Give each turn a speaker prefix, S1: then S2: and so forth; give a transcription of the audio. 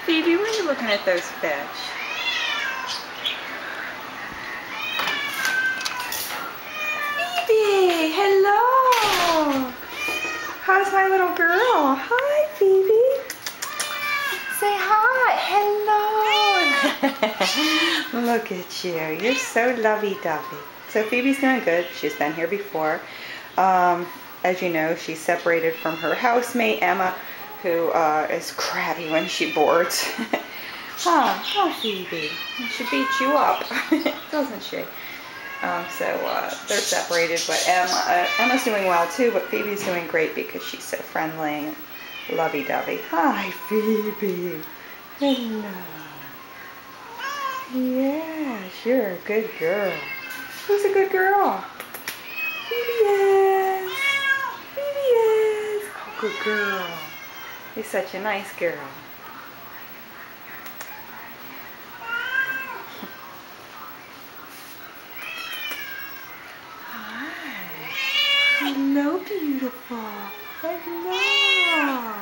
S1: Phoebe, why are you looking at those fish? Phoebe, hello. How's my little girl? Hi, Phoebe. Say hi. Hello. Look at you. You're so lovey-dovey. So Phoebe's doing good. She's been here before. As you know, she's separated from her housemate, Emma, who is crabby when she boards. Oh, Phoebe. She beats you up, doesn't she? They're separated, but Emma's doing well too, but Phoebe's doing great because she's so friendly and lovey-dovey. Hi, Phoebe. Hello. Yes, you're a good girl. Who's a good girl? Phoebe is. Phoebe is. Oh, good girl. You're such a nice girl. Hi. Hello, beautiful. Hello.